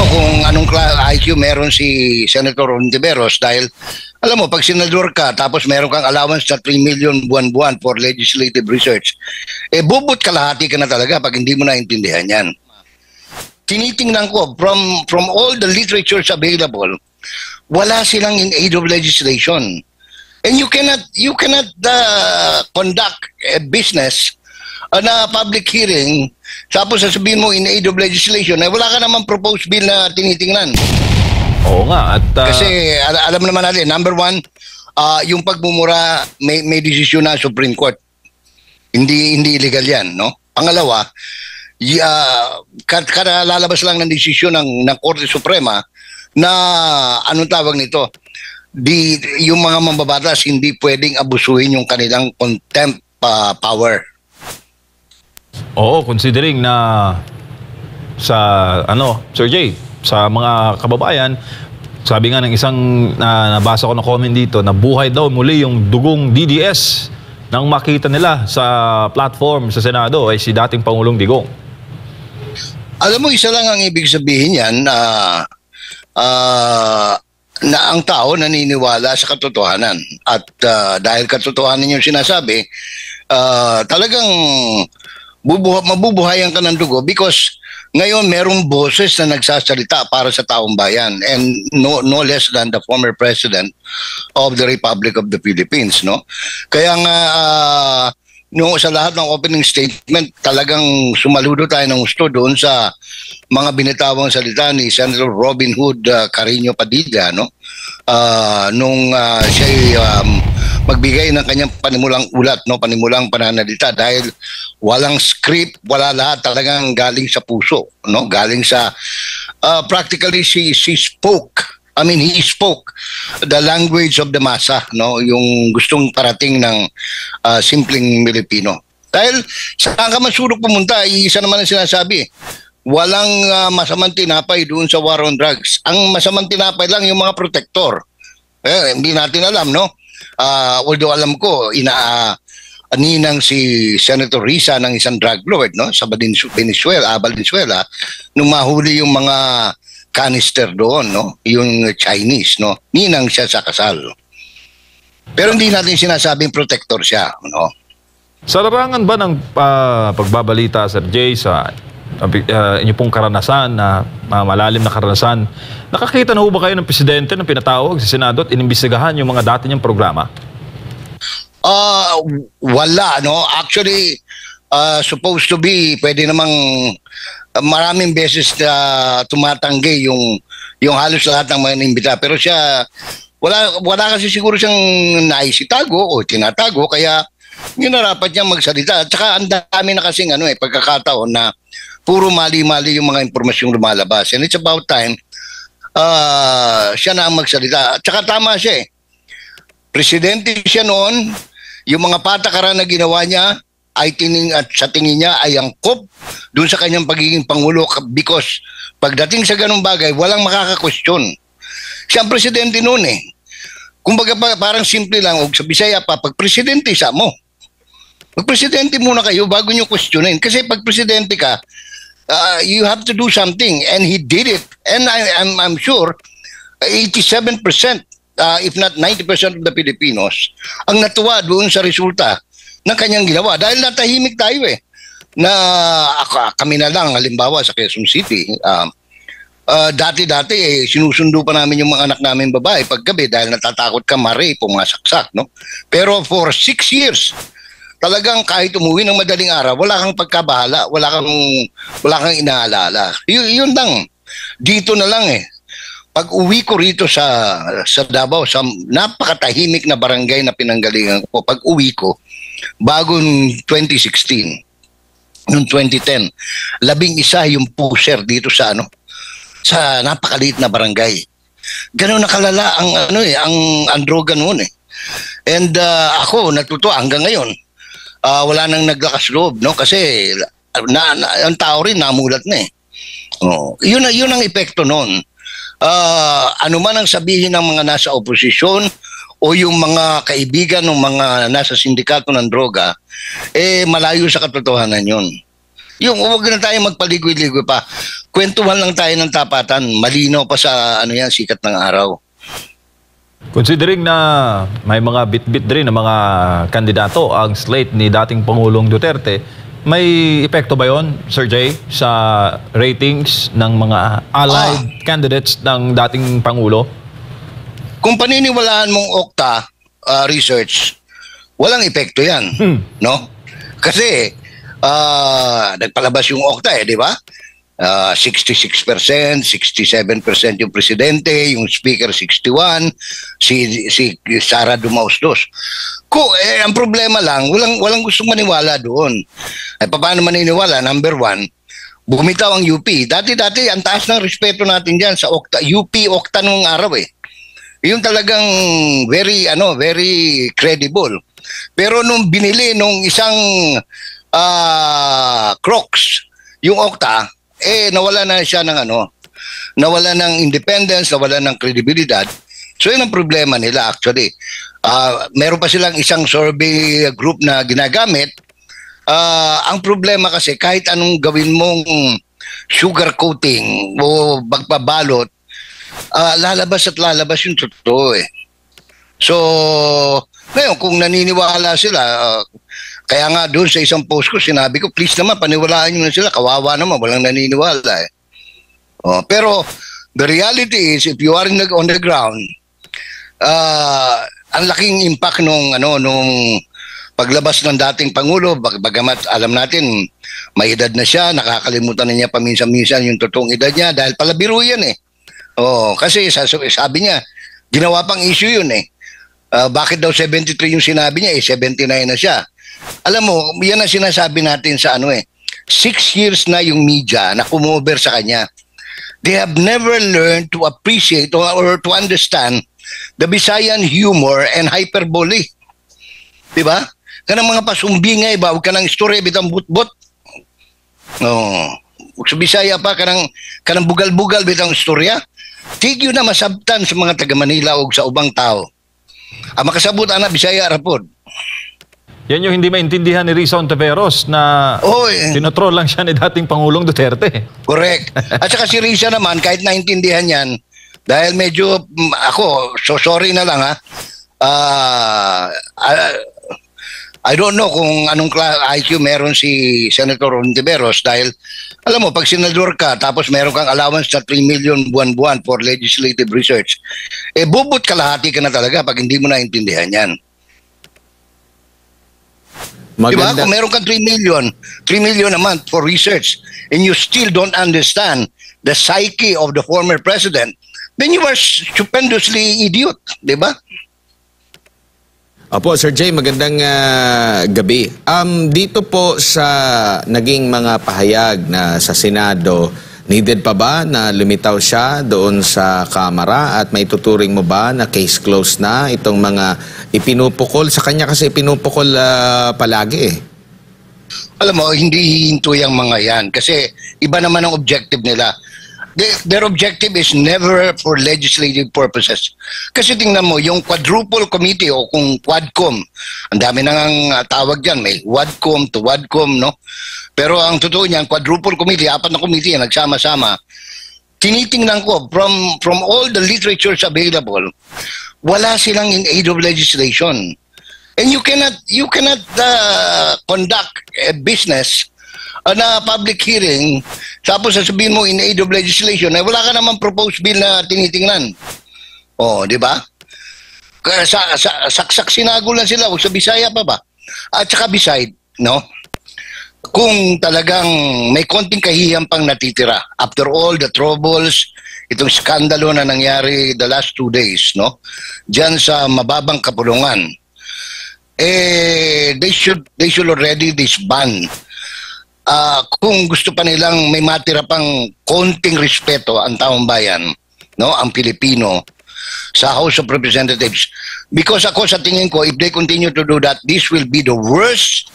kung anong IQ meron si Senator Ontiveros dahil alam mo, pag senador ka tapos meron kang allowance na 3 million buwan-buwan for legislative research, bubot kalahati ka na talaga pag hindi mo naintindihan yan. Tinitingnan ko, from all the literatures available, wala silang in aid of legislation. And you cannot conduct a business na public hearing tapos sasabihin mo in aid of legislation wala ka naman proposed bill na tinitingnan. Oo nga. At, kasi alam naman natin, number one, yung pagmumura may desisyon na Supreme Court. Hindi illegal yan, no? Pangalawa, kada lalabas lang ng desisyon ng Korte Suprema na anong tawag nito, yung mga mambabatas hindi pwedeng abusuhin yung kanilang contempt power. Oo, considering na sa Sir Jay, sa mga kababayan, sabi nga ng isang nabasa ko na comment dito na buhay daw muli yung dugong DDS nang makita nila sa platform sa Senado ay si dating Pangulong Digong. Alam mo, isa lang ang ibig sabihin yan na ang tao naniniwala sa katotohanan at dahil katotohanan yung sinasabi, talagang mabubuhayan ka ng dugo because ngayon merong boses na nagsasalita para sa taong bayan and no less than the former president of the Republic of the Philippines, no? Kaya nga sa lahat ng opening statement talagang sumaludo tayo ng gusto doon sa mga binitawang salita ni Senator Robin Hood Carreño Padilla, no? Nung siya magbigay ng kanyang panimulang ulat, no, panimulang pananalita dahil walang script, wala lahat, talagang galing sa puso, no, galing sa practically he spoke the language of the massa, no, yung gustong parating ng simpleng Pilipino. Dahil saan ka masulok pumunta, isa naman ang sinasabi, walang masamang tinapay doon sa war on drugs. Ang masamang tinapay lang yung mga protector. Hindi natin alam, no? Although alam ko, ninang si Senator Risa ng isang drug lord, no, sa Valenzuela, nung mahuli yung mga canister doon, no, yung Chinese, no, ninang siya sa kasal. Pero hindi natin sinasabing protector siya, no. Sa larangan ba ng pagbabalita, Sir Jay, sa inyo pong karanasan, na malalim na karanasan, nakakita na ho ba kayo ng presidente ng pinatawag sa Senado at inimbestigahan yung mga dati niyang programa? Wala, no? Actually, supposed to be, pwede namang maraming beses na tumatanggi yung halos lahat ng mga inimbita. Pero siya, wala kasi siguro siyang naisitago o tinatago, kaya ginarapat niya magsalita. At saka ang dami na kasing pagkakataon na puro mali-mali yung mga impormasyong lumalabas. And it's about time siya na ang magsalita. At saka tama siya Presidente siya noon, yung mga patakaran na ginawa niya ay sa tingin niya ay angkop doon sa kanyang pagiging Pangulo because pagdating sa ganung bagay, walang makaka-question. Siya ang presidente noon Kumbaga parang simple lang, sa Bisaya pa, pag presidente sa mo. Mag-presidente muna kayo bago nyo questionin. Kasi pag presidente ka, you have to do something, and he did it. And I'm sure 87%, if not 90% of the Filipinos ang natuwa doon sa resulta ng kanyang ginawa. Dahil natahimik tayo na kami na lang, halimbawa sa Quezon City, dati-dati sinusundo pa namin yung mga anak namin babae paggabi dahil natatakot ka ma-rape o masaksak, no? Pero for 6 years, talagang kahit umuwi ng madaling araw, wala kang pagkabahala, wala kang inaalala. Yun lang. Dito na lang Pag uwi ko rito sa Davao, sa napakatahimik na barangay na pinanggalingan ko, pag uwi ko, bagong 2016, noong 2010, 11 yung pusher dito sa napakaliit na barangay. Gano'n nakalala ang droga noon And ako natutuwa hanggang ngayon. Wala nang naglakas loob, no? Kasi ang tao rin namulat na Yun ang epekto noon. Ano man ang sabihin ng mga nasa oposisyon o yung mga kaibigan ng mga nasa sindikato ng droga, malayo sa katotohanan yun. Yung huwag na tayo magpaligoy-ligoy pa. Kwentuhan lang tayo ng tapatan. Malinaw pa sa ano yan, sikat ng araw. Considering na may mga bit-bit rin ng mga kandidato ang slate ni dating Pangulong Duterte, may epekto ba yon, Sir Jay, sa ratings ng mga allied candidates ng dating Pangulo? Kung paniniwalaan mong Okta research, walang epekto yan. No? Kasi nagpalabas yung Okta di ba? 66%, 67% yung presidente, yung speaker 61, si Sara Dumausdos. Ang problema lang, walang gustong maniwala doon. Ay paano maniniwala? Number one, bumitaw ang UP. Dati ang taas ng respeto natin diyan sa Okta, UP Okta nung araw Yung talagang very credible. Pero nung binili nung isang Crocs, yung Okta, nawala na siya ng nawala ng independence, nawala ng credibilidad. So yun ang problema nila actually. Meron pa silang isang survey group na ginagamit. Ang problema kasi kahit anong gawin mong sugar coating o magpabalot, lalabas at lalabas yung totoo So, ngayon kung naniniwala sila, kaya nga doon sa isang post ko, sinabi ko, please naman, paniwalaan nyo na sila. Kawawa naman, walang naniniwala pero the reality is, if you are on the ground, ang laking impact nung paglabas ng dating Pangulo, bagamat alam natin, may edad na siya, nakakalimutan na niya paminsan-minsan yung totoong edad niya, dahil pala biro yan kasi sabi niya, ginawa pang issue yun bakit daw 73 yung sinabi niya, 79 na siya. Alam mo, yan ang sinasabi natin sa 6 years na yung media na kumover sa kanya. They have never learned to appreciate or to understand the Visayan humor and hyperbole. Diba? Kanang mga pasumbingay ba, huwag ka ng istorya, bitang but-but. Sa Bisaya pa, kanang bugal-bugal, bitang istorya. Tigyo na masabtan sa mga taga-Manila o sa ubang tao. Ang makasabot, Bisaya, rapod. Yan yung hindi maintindihan ni Risa Ontiveros na tinotroll lang siya ni dating Pangulong Duterte. Correct. At saka si Risa naman, kahit naintindihan yan, dahil medyo, sorry na lang I don't know kung anong IQ meron si Senator Ontiveros dahil, alam mo, pag senador ka, tapos meron kang allowance na 3 million buwan-buwan for legislative research, bubot kalahati ka na talaga pag hindi mo naintindihan yan. Diba? Kung meron kang 3 million a month for research and you still don't understand the psyche of the former president, then you are stupendously idiot. Diba? Opo, Sir Jay, magandang gabi. Dito po sa naging mga pahayag na sa Senado, needed pa ba na lumitaw siya doon sa Kamara at may tuturing mo ba na case closed na itong mga ipinupukol? Sa kanya kasi ipinupukol palagi Alam mo, hindi hihinto yung mga yan kasi iba naman ang objective nila. Their objective is never for legislative purposes. Kasi tingnan mo, yung quadruple committee o kung quadcom, ang dami nang tawag dyan, may wadcom to wadcom, no? Pero ang totoo niyan, quadruple committee, 4 na committee nagsama-sama. Tinitingnan ko, from all the literatures available, wala silang in aid of legislation. And you cannot conduct a business na public hearing, tapos sasabihin mo in aid of legislation, wala ka naman proposed bill na tinitingnan. Di ba? Saksak sinago lang sila, huwag sa Bisaya pa ba? At saka beside, no? Kung talagang may konting kahiyang pang natitira, after all the troubles, itong skandalo na nangyari the last 2 days, no? Diyan sa mababang kapulungan, they should already disband. Kung gusto pa nilang may matira pang konting respeto ang taong bayan, no, ang Pilipino sa House of Representatives, because ako sa tingin ko, if they continue to do that, this will be the worst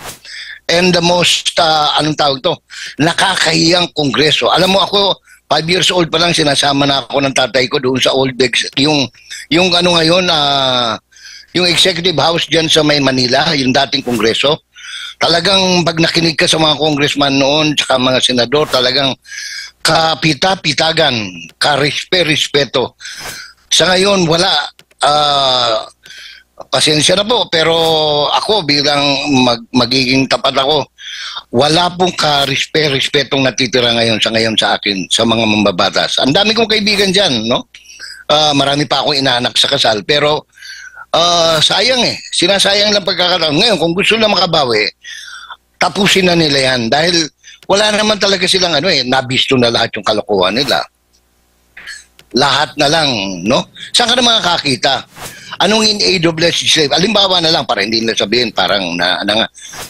and the most nakakahiyang kongreso. Alam mo, ako 5 years old pa lang, sinasama na ako ng tatay ko doon sa old yung yung executive house diyan sa may Manila, yung dating kongreso. Talagang pag nakinig ka sa mga congressman noon, tsaka mga senador, talagang kapita-pitagan, ka-respeto. Sa ngayon, wala. Pasensya na po, pero ako bilang magiging tapat ako, wala pong ka-respetong natitira ngayon sa akin, sa mga mambabatas. Ang dami kong kaibigan dyan, no? Marami pa akong inaanak sa kasal, pero sayang sinasayang lang pagkakataon. Ngayon, kung gusto na makabawi, tapusin na nila yan. Dahil wala naman talaga silang nabisto na lahat yung kalokohan nila. Lahat na lang, no? Saan ka na makakakita? Anong in aid of legislative? Alimbawa na lang, para hindi nila sabihin, parang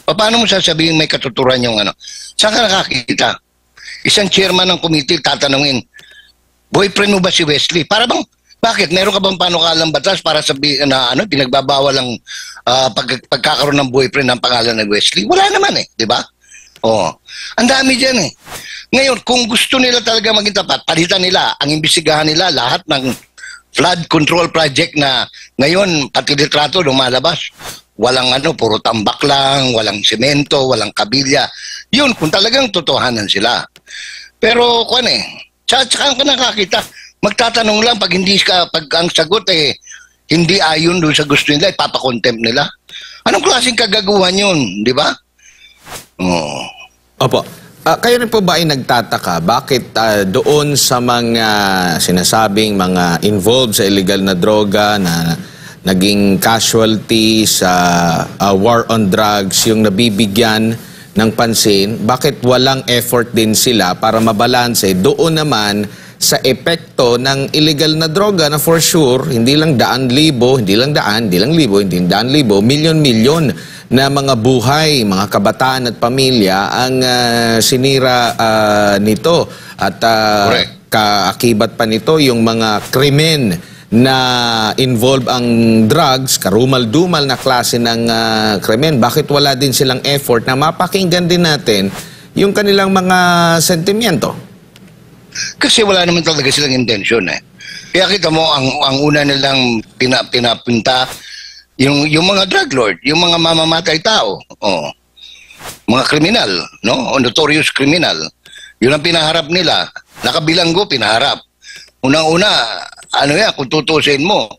paano mo sasabihin may katuturan yung Saan ka nakakita? Isang chairman ng committee tatanungin, boyfriend mo ba si Wesley? Para bang, bakit? Meron ka bang panukalang batas para sabihin na pinagbabawal ang pagkakaroon ng boyfriend ng pangalan ng Wesley? Wala naman di ba? Ang dami dyan Ngayon, kung gusto nila talaga maging tapat, palitan nila, ang imbestigahan nila, lahat ng flood control project na ngayon, pati litrato lumalabas. Walang puro tambak lang, walang semento, walang kabilya. Yun, kung talagang totohanan sila. Pero, tsaka ka nakakita, magtatanong lang pag ang sagot hindi ayon doon sa gusto nila, ipapakontempt nila. Anong klaseng kagaguhan yun, di ba? Opo. Kayo rin po ba ay nagtataka bakit doon sa mga sinasabing mga involved sa illegal na droga na naging casualty sa war on drugs yung nabibigyan ng pansin, bakit walang effort din sila para mabalanse doon naman sa epekto ng illegal na droga na for sure, hindi lang daan-libo, hindi lang daan-libo, milyon-milyon na mga buhay, mga kabataan at pamilya ang sinira nito. At kaakibat pa nito yung mga krimen na involve ang drugs, karumal-dumal na klase ng krimen. Bakit wala din silang effort na mapakinggan din natin yung kanilang mga sentimiento? Kasi wala naman talaga silang intensyon Kaya kita mo, ang una nilang pinapunta, yung mga drug lord, yung mga mamamatay tao, mga kriminal, no? Notorious criminal. Yun ang pinaharap nila. Nakabilanggo, pinaharap. Unang-una, kung tutusin mo,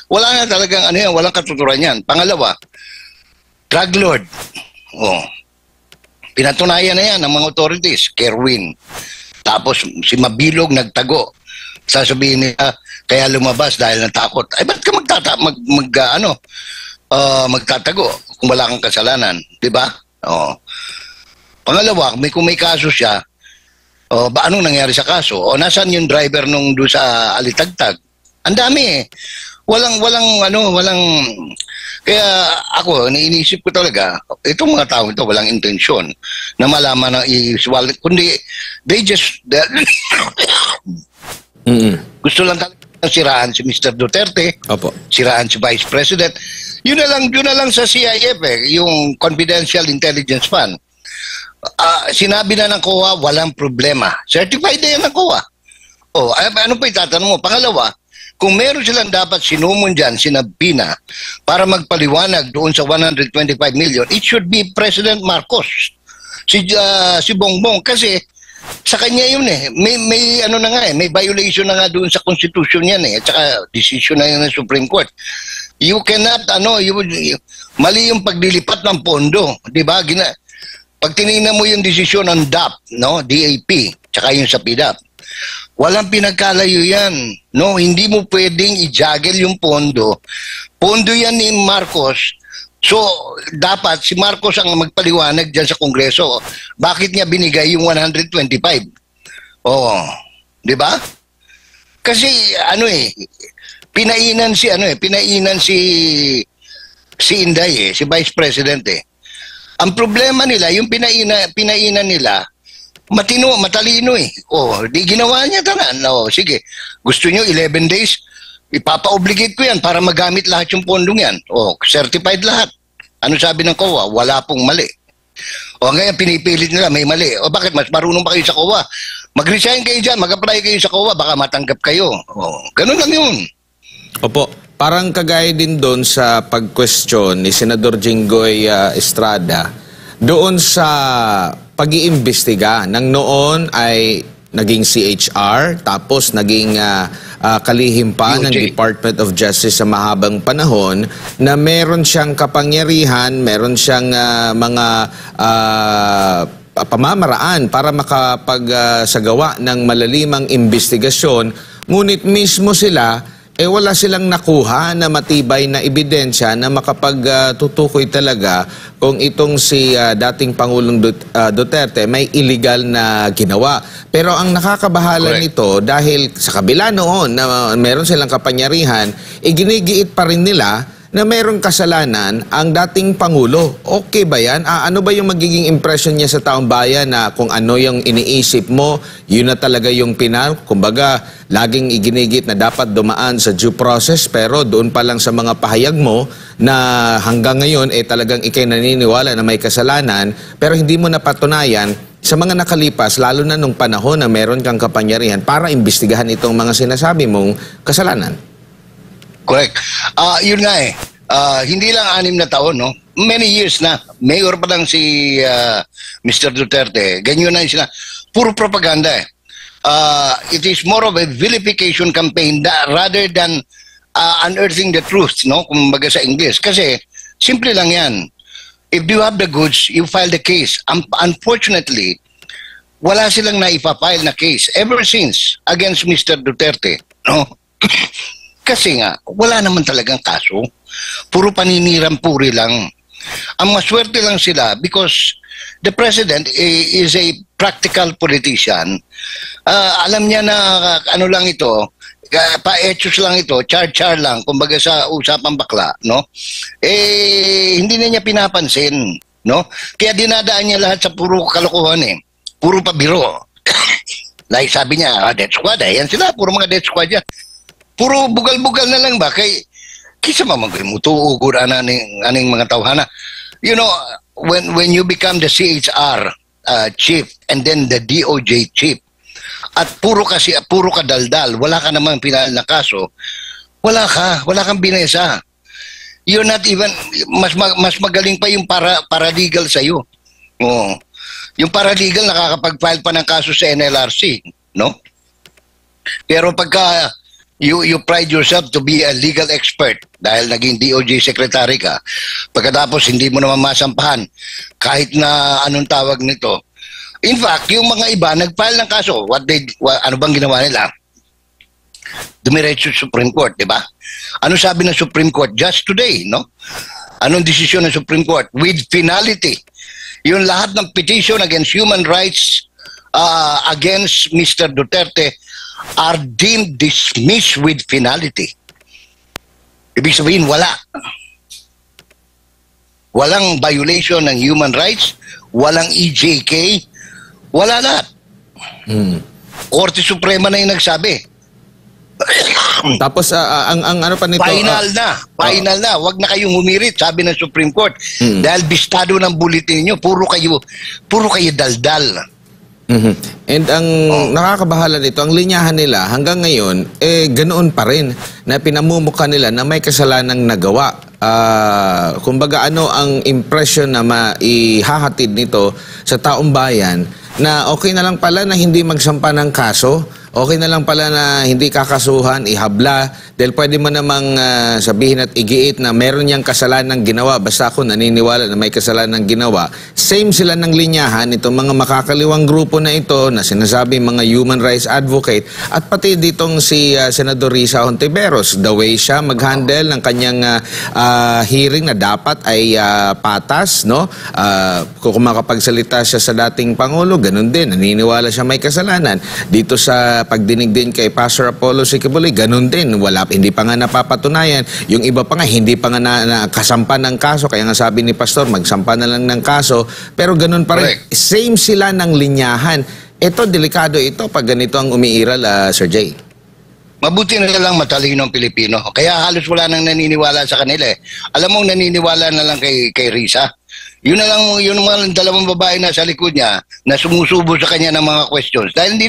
wala na talagang walang katuturan yan. Pangalawa, drug lord. Pinatunayan na yan ng mga authorities, Kerwin. Tapos si Mabilog nagtago. Sasabihin nila, kaya lumabas dahil natakot. Ay, ba't ka magtatago kung wala kang kasalanan? Diba? Pangalawa, kung may kaso siya, anong nangyari sa kaso? Nasaan yung driver nung doon sa Alitagtag? Ang dami Walang, kaya ako, iniisip ko talaga, itong mga tao ito, walang intensyon na malaman ng kundi, gusto lang talaga siraan si Mr. Duterte, siraan si Vice President. Yun na lang sa CIF yung Confidential Intelligence Fund. Sinabi na ng COA, walang problema. Certified na yan ng COA. Ano pa itatanong mo? Pangalawa, kung meron silang dapat sinumon dyan, sinabi na, para magpaliwanag doon sa 125 million, it should be President Marcos. Si Bongbong. Kasi sa kanya yun may violation na nga doon sa Constitution yan at saka decision na yun ng Supreme Court. You cannot, mali yung paglilipat ng pondo. Diba? Pag tinignan mo yung desisyon ng DAP, DAP, tsaka yung sa PDAP, walang pinagkalayo yan. Hindi mo pwedeng i-juggle yung pondo. Pondo yan ni Marcos. So, dapat si Marcos ang magpaliwanag dyan sa Kongreso. Bakit niya binigay yung 125? Di ba? Kasi, pinainan si Inday si Vice President Ang problema nila, yung pinainan nila, matalino di ginawa niya tanan. Sige, gusto nyo 11 days, ipapa-obligate ko yan para magamit lahat yung pondong yan. Certified lahat. Ano sabi ng COA? Wala pong mali. Ngayon pinipilit nila, may mali. Bakit? Mas marunong pa kayo sa COA. Mag-resign kayo dyan, mag-apply kayo sa COA, baka matanggap kayo. Ganun lang yun. Opo. Parang kagaya din doon sa pag-question ni Senador Jinggoy Estrada doon sa pag-iimbestiga ng noon ay naging CHR, tapos naging kalihim pa ng DOJ. Department of Justice sa mahabang panahon na meron siyang kapangyarihan, meron siyang mga pamamaraan para makapagsagawa ng malalimang investigasyon, ngunit mismo sila wala silang nakuha na matibay na ebidensya na makapagtutukoy talaga kung itong si dating Pangulong Duterte may illegal na ginawa. Pero ang nakakabahala Correct. nito, dahil sa kabila noon na meron silang kapangyarihan, ginigiit pa rin nila na merong kasalanan ang dating Pangulo. Okay ba yan? Ano ba yung magiging impression niya sa taong bayan na kung ano yung iniisip mo, yun na talaga yung pinal? Kumbaga, laging iginigit na dapat dumaan sa due process, pero doon pa lang sa mga pahayag mo na hanggang ngayon talagang ikay naniniwala na may kasalanan, pero hindi mo napatunayan sa mga nakalipas, lalo na nung panahon na meron kang kapangyarihan para imbestigahan itong mga sinasabi mong kasalanan. Correct. Yun nga hindi lang 6 na taon, no? Many years na. Mayor pa lang si Mr. Duterte. Ganyan na sila. Puro propaganda it is more of a vilification campaign rather than unearthing the truth, no? Kumbaga sa English. Kasi, simple lang yan. If you have the goods, you file the case. Unfortunately, wala silang naipafile na case ever since against Mr. Duterte, no? Kasi nga, wala naman talagang kaso. Puro paninirampuri lang. Ang maswerte lang sila because the president is a practical politician. Alam niya na ano lang ito, pa-etos lang ito, char-char lang, kumbaga sa usapang bakla, no? Hindi na niya pinapansin, no? Kaya dinadaan niya lahat sa puro kalokohan puro pabiro. Like sabi niya, death squad, yan sila, puro mga death squad yan. Puro bugal-bugal na lang ba? Kisa mamagay mo tuugur aning mga tawhana. You know, when you become the CHR chief and then the DOJ chief, at puro ka daldal, wala ka namang pinal na kaso, wala kang binesa. You're not even, mas magaling pa yung paralegal sa'yo. Oh. Yung paralegal nakakapag-file pa ng kaso sa NLRC, no? Pero pagka you pride yourself to be a legal expert dahil naging DOJ secretary ka, pagkatapos hindi mo naman masampahan kahit na anong tawag nito. In fact, yung mga iba nag-file ng kaso, ano bang ginawa nila? Dumiretso sa Supreme Court, di ba? Ano sabi ng Supreme Court just today, no? Anong desisyon ng Supreme Court? With finality. Yung lahat ng petition against human rights against Mr. Duterte are deemed dismissed with finality. Ibig sabihin, wala. Walang violation ng human rights, walang EJK, wala lahat. Korte Suprema na yung nagsabi. Tapos, ang ano pa nito... Final na. Huwag na kayong humirit, sabi ng Supreme Court. Dahil bistado ng bulletin nyo, puro kayo daldal. And ang nakakabahala nito, ang linyahan nila hanggang ngayon, ganoon pa rin na pinamumukha nila na may kasalanang nagawa. Kumbaga ano ang impression na maihahatid nito sa taong bayan na okay na lang pala na hindi magsampa ng kaso, okay na lang pala na hindi kakasuhan, ihabla, dahil pwede mo namang sabihin at igiit na meron niyang kasalanang ginawa, basta ako naniniwala na may kasalanang ginawa. Same sila ng linyahan, itong mga makakaliwang grupo na ito, na sinasabi mga human rights advocate, at pati ditong si Senador Risa Hontiveros, the way siya mag-handle ng kanyang hearing na dapat ay patas, no? Kung makapagsalita siya sa dating Pangulo, ganun din, naniniwala siya may kasalanan. Dito sa pagdinig din kay Pastor Apollo Sikibuloy, ganun din, hindi pa nga napapatunayan. Yung iba pa nga, hindi pa nga nakasampa ng kaso, kaya nga sabi ni Pastor, magsampa na lang ng kaso, pero ganun pa rin. Correct. Same sila ng linyahan. Ito, delikado ito pag ganito ang umiiral, Sir Jay. Mabuti na lang matalino ng Pilipino. Kaya halos wala nang naniniwala sa kanila. Alam mo, naniniwala na lang kay Risa. Yun na lang, yun mga dalawang babae na sa likod niya na sumusubo sa kanya ng mga questions. Dahil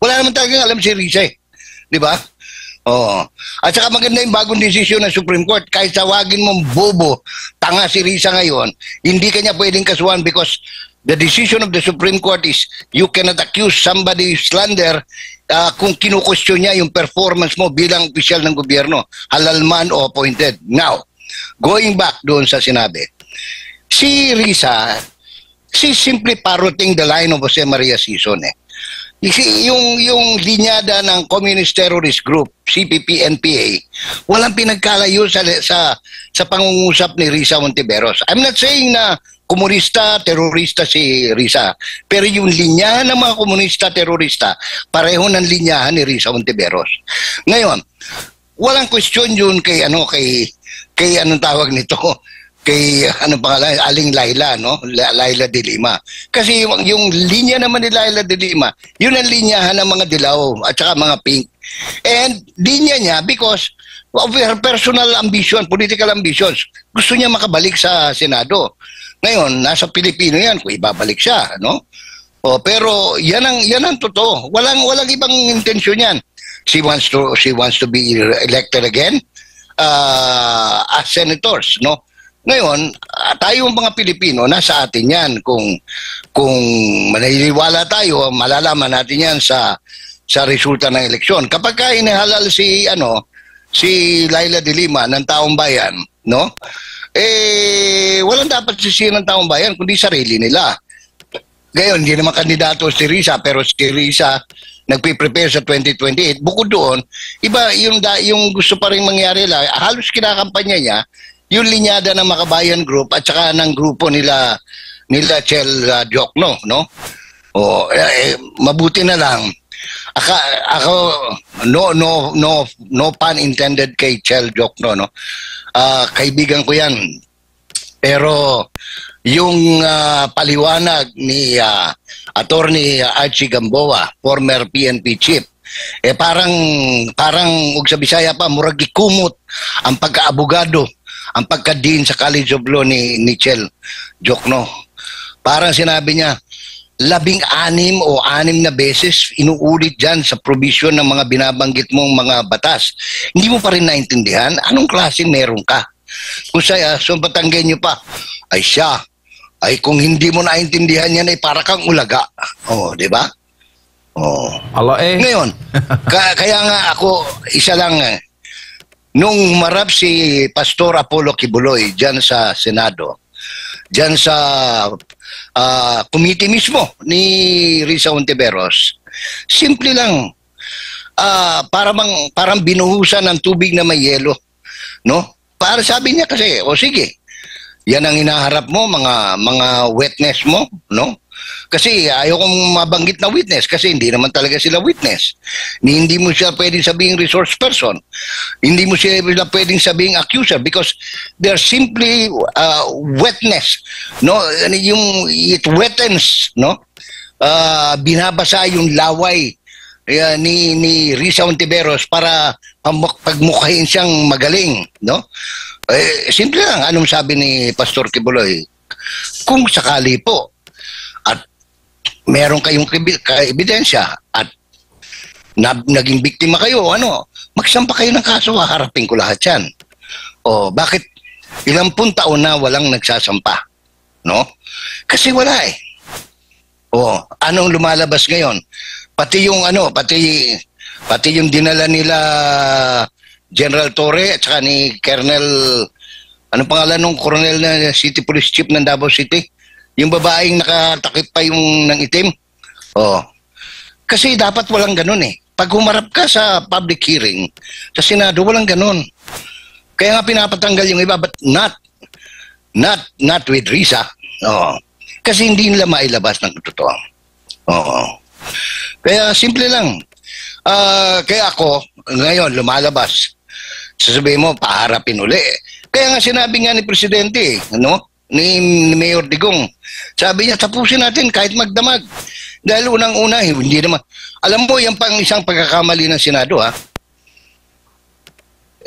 wala naman talagang alam si Risa Di ba? Oo. At saka maganda yung bagong desisyon ng Supreme Court. Kahit tawagin mong bobo, tanga si Risa ngayon, hindi kanya pwedeng kasuhan because the decision of the Supreme Court is you cannot accuse somebody slander kung kinukwestiyon niya yung performance mo bilang opisyal ng gobyerno, halal man o appointed. Now, going back doon sa sinabi, si Risa, she's simply parroting the line of Jose Maria Sison eh. Yung linyada ng Communist Terrorist Group, CPP-NPA, walang pinagkalayo sa pangungusap ni Risa Hontiveros. I'm not saying na komunista, terorista si Risa, pero yung linyahan ng mga komunista, terorista, pareho ng linyahan ni Risa Hontiveros. Ngayon, walang question yun kay anong tawag nito, kay ano pangalan, Aling Laila, no? Laila de Lima. Kasi yung linya naman ni Laila de Lima, yun ang linyahan ng mga dilaw at saka mga pink. And linya niya because of her personal ambition, political ambitions. Gusto niya makabalik sa Senado. Ngayon, nasa Pilipino yan kung ibabalik siya, no? Pero yan ang totoo. Walang ibang intensyon yan. She wants to be elected again as senators, no? Ngayon, tayong mga Pilipino, nasa atin yan. Kung maniniwala tayo, malalaman natin yan sa resulta ng eleksyon. Kapag ka inihalal si Laila de Lima ng taong bayan, no? Walang dapat sisihin ng taong bayan kundi sarili nila. Ngayon, hindi naman kandidato si Risa, pero si Risa nagpe-prepare sa 2028. Bukod doon, iba yung gusto pa rin mangyari lang, halos kinakampanya niya yung linyada ng Makabayan Group at saka ng grupo nila Chel Diokno, no? Mabuti na lang. Ako no pun intended kay Chel Diokno, no? Kaibigan ko 'yan. Pero yung paliwanag ni Attorney Archie Gamboa, former PNP chief, parang ug sa Bisaya pa murag gikumot ang pagkaabogado, ang pagka-dean sa College of Law ni Chel Diokno. Parang sinabi niya, 16 o 6 na beses inuulit dyan sa provision ng mga binabanggit mong mga batas. Hindi mo pa rin naintindihan anong klaseng meron ka. Kung saya, sumpatanggen nyo pa, ay siya, ay kung hindi mo naintindihan yan ay para kang ulaga. Di ba? Ngayon, kaya nga ako, isa lang nung humarap si Pastor Apollo Kibuloy dyan sa Senado, dyan sa committee mismo ni Risa Hontiveros, simple lang, parang binuhusan ng tubig na may yelo, no? Para sabi niya kasi, sige, yan ang hinaharap mo, mga witness mo, no? Kasi ayaw kong mabanggit na witness kasi hindi naman talaga sila witness. Hindi mo siya pwedeng sabing resource person. Hindi mo siya pwedeng sabing accuser because they're simply witness, no? It wettens, no? Binabasa yung laway ni Risa Hontiveros para pagmukhain siyang magaling, no? Simple lang, anong sabi ni Pastor Kibuloy? Kung sakali po at meron kayong ebidensya at naging biktima kayo, magsampa kayo ng kaso, haharapin ko lahat yan. Bakit ilang taon na walang nagsasampa? No? Kasi wala eh. Anong lumalabas ngayon? Pati yung pati yung dinala nila General Torre at saka ni Colonel, anong pangalan ng Colonel na City Police Chief ng Davao City? Yung babaeng nakatakip pa yung ng itim. Kasi dapat walang ganun eh. Pag humarap ka sa public hearing, sa Senado, walang ganun. Kaya nga pinapatanggal yung iba, but not with Risa. Kasi hindi nila mailabas ng totoo. Kaya simple lang. Kaya ako, ngayon, lumalabas. Sasabihin mo, paharapin uli. Kaya nga sinabi nga ni Presidente, ni Mayor Digong, sabi niya, tapusin natin kahit magdamag. Dahil unang-una, hindi naman. Alam mo, yung isang pagkakamali ng Senado,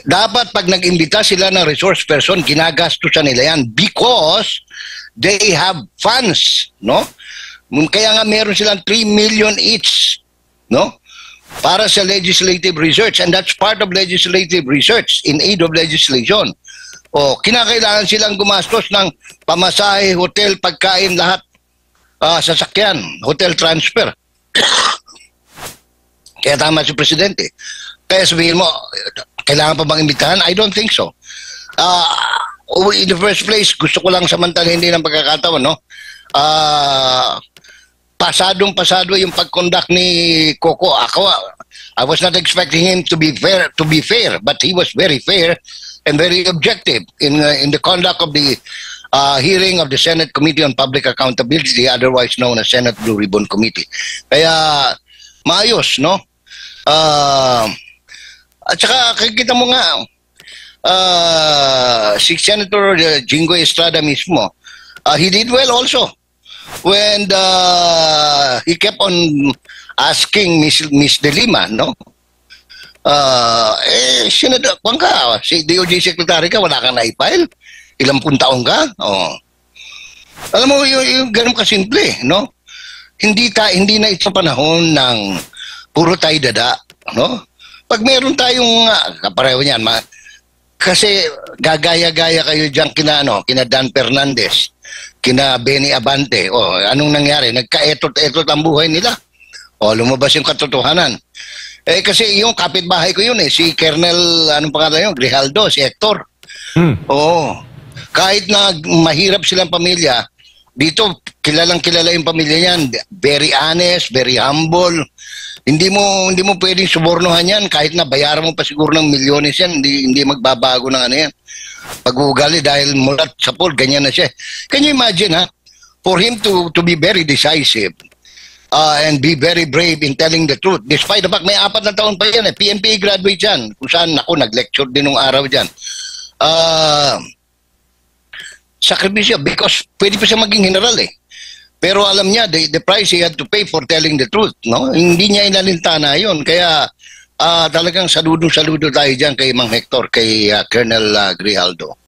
dapat pag nag-imbita sila ng resource person, ginagastusan nila yan because they have funds, no? Kaya nga meron silang 3 million each, no? para sa legislative research, and that's part of legislative research in aid of legislation. O, kinakailangan silang gumastos ng pamasahe, hotel, pagkain, lahat, sasakyan, hotel transfer. Kaya tama si Presidente. Kaya sabihin mo, kailangan pa bang imbitahan? I don't think so. In the first place, gusto ko lang samantala hindi ng pagkakataon, no? Pasadong-pasado yung pag-conduct ni Coco. I was not expecting him to be fair, but he was very fair and very objective in the conduct of the hearing of the Senate Committee on Public Accountability, otherwise known as Senate Blue Ribbon Committee. Kaya maayos, no? At saka kita mo nga, si Senator Jingo Estrada mismo, he did well also when he kept on asking Miss De Lima, no? Senador, si DOJ Secretary ka, wala kang na-file? Ilang pun taong ka? Oh. Alam mo, yung ganun kasimple, no? Hindi na ito panahon ng puro tayo dada, no? Pag meron tayong, kapareho niyan, kasi gagaya-gaya kayo dyan kina Dan Fernandez, kina Benny Abante. O, anong nangyari? Nagka-etot-etot ang buhay nila. O, lumabas yung katotohanan. Kasi yung kapitbahay ko yun si Colonel, anong pangalan yun? Grijaldo, si Hector. Oo. Kahit na mahirap silang pamilya, dito kilalang-kilala yung pamilya niyan. Very honest, very humble. Hindi mo pwedeng subornohan yan kahit na bayaran mo pa siguro ng milyones yan, hindi magbabago ng ano yan. Pag-uugali dahil mulat sa pool, ganyan na siya. Can you imagine, for him to be very decisive and be very brave in telling the truth, despite the fact may 4 na taon pa yan, PNP graduate yan, kung saan ako nag-lecture din nung araw dyan. Sakripisyo, because pwede pa siya maging general Pero alam niya, the price he had to pay for telling the truth, no? Hindi niya inalintana yun. Kaya talagang saludo tayo dyan kay Mang Hector, kay Colonel Grijaldo.